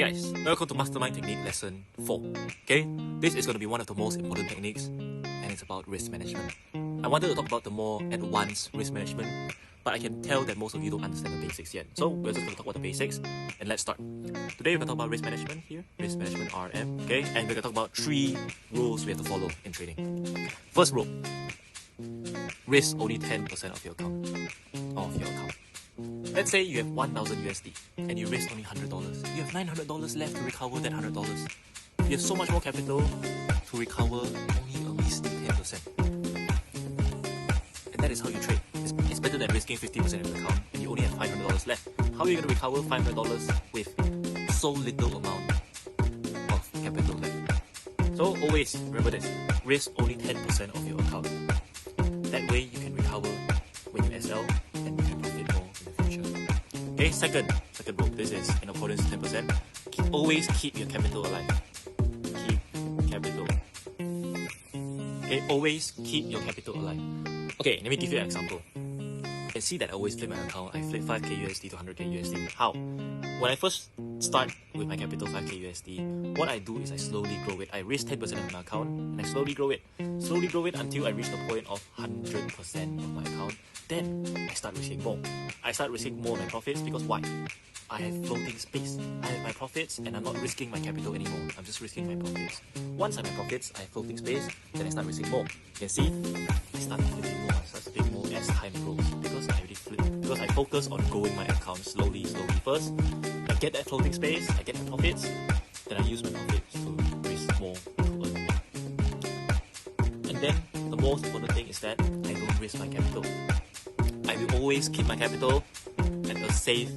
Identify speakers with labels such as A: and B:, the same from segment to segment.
A: Guys, welcome to Mastermind Technique Lesson 4. Okay, this is going to be one of the most important techniques, and it's about risk management. I wanted to talk about the more advanced risk management, but I can tell that most of you don't understand the basics yet. So we're just going to talk about the basics, and let's start. Today we're going to talk about risk management here, risk management RM, okay, and we're going to talk about 3 rules we have to follow in trading. First rule, risk only 10% of your account. Let's say you have 1,000 USD and you risk only $100. You have $900 left to recover that $100. You have so much more capital to recover only a measly 10%. And that is how you trade. It's better than risking 50% of your account and you only have $500 left. How are you going to recover $500 with so little amount of capital left? So always remember this, risk only 10% of your account. That way you can recover when you SL and you can profit more in the future. Okay, second rule, this is in accordance to 10%. Always keep your capital alive. Keep capital. Okay, always keep your capital alive. Okay, let me give you an example. You can see that I always flip my account. I flip 5k USD to 100k USD. How? When I first start with my capital 5k USD, what I do is I slowly grow it. I risk 10% of my account and I slowly grow it. Slowly grow it until I reach the point of 100% of my account. Then I start risking more. I start risking more of my profits because why? I have floating space. I have my profits and I'm not risking my capital anymore. I'm just risking my profits. Once I have my profits, I have floating space, then I start risking more. You can see, I start flipping more. I start flipping more as time grows because I already flip. Because I focus on growing my account slowly first. I get that floating space, I get my profits, then I use my profits to risk more to earn more. And then the most important thing is that I don't risk my capital. I will always keep my capital at a safe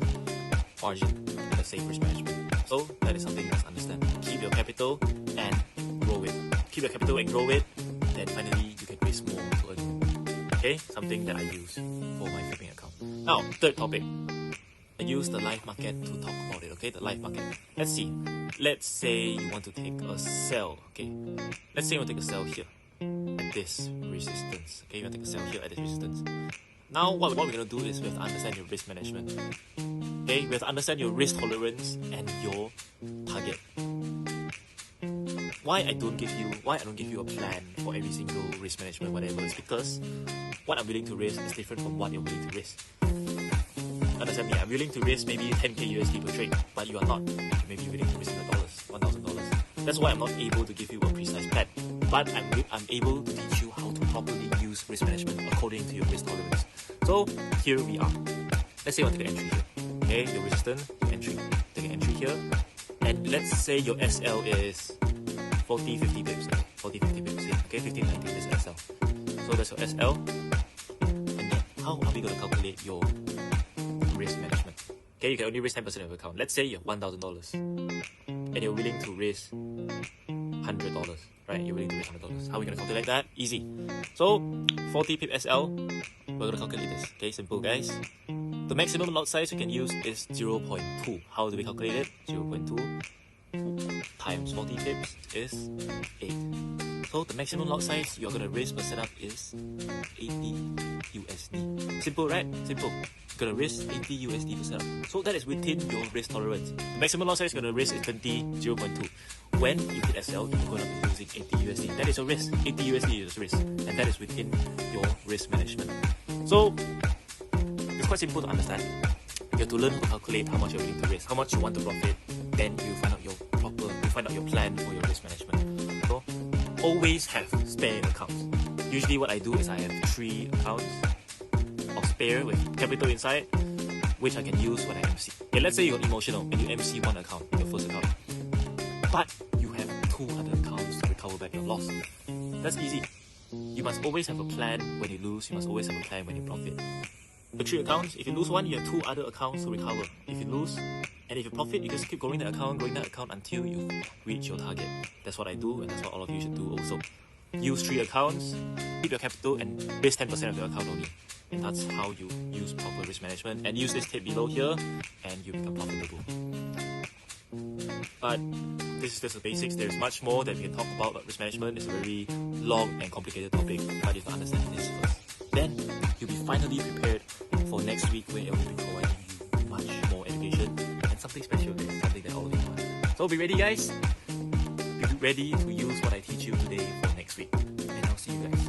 A: margin, at a safe risk management. So that is something you must understand. Keep your capital and grow it. Keep your capital and grow it, then finally you can risk more to earn more. Okay, something that I use for my flipping account. Now, third topic. I use the live market to talk about it, okay? The live market. Let's see. Let's say you want to take a sell, okay? Let's say you want to take a sell here at this resistance, okay? You want to take a sell here at this resistance. Now, what we're going to do is we have to understand your risk management. Okay? We have to understand your risk tolerance and your target. Why I don't give you a plan for every single risk management, whatever, is because what I'm willing to risk is different from what you're willing to risk. Understand me? I'm willing to risk maybe 10k USD per trade, but you are not. You may be willing to risk $100, $1,000. That's why I'm not able to give you a precise plan. But I'm able to teach you how to properly use risk management according to your risk tolerance. So here we are. Let's say you want to take an entry here. Okay, your resistance, your entry. Take an entry here. And let's say your SL is 40, 50 pips. 40, 50 pips. Okay, 15, 19 is SL. So that's your SL. And then how are we going to calculate your risk management? Okay, you can only risk 10% of your account. Let's say you have $1,000 and you're willing to risk $100, right? You're willing to risk $100. How are we going to calculate that? Easy. So 40 pip SL, we're going to calculate this. Okay, simple guys. The maximum lot size you can use is 0.2. How do we calculate it? 0.2 times 40 pips is 8. So the maximum lot size you're going to risk per setup is 80 USD. Simple, right? Simple. You're going to risk 80 USD per setup. So that is within your risk tolerance. The maximum lot size you're going to risk is 0.2. When you hit SL, you're going to be losing 80 USD. That is your risk. 80 USD is risk. And that is within your risk management. So it's quite simple to understand. You have to learn how to calculate how much you're willing to risk, how much you want to profit. Then you find out your plan for your risk management. So always have spare accounts. Usually what I do is I have 3 accounts of spare with capital inside, which I can use when I MC. Okay, let's say you're emotional and you MC one account, your first account, but you have 2 other accounts to recover back your loss. That's easy. You must always have a plan when you lose. You must always have a plan when you profit. The 3 accounts, if you lose one, you have 2 other accounts to recover. If you lose, and if you profit, you just keep growing that account until you reach your target. That's what I do, and that's what all of you should do also. Use 3 accounts, keep your capital, and risk 10% of your account only. And that's how you use proper risk management. And use this tip below here, and you become profitable. But this is just the basics. There's much more that we can talk about risk management. It's a very long and complicated topic, but you have to understand this first. Then you'll be finally prepared for next week, where I will be providing you much more education and something special. Something that all of you want. So be ready, guys. Be ready to use what I teach you today for next week. And I'll see you guys.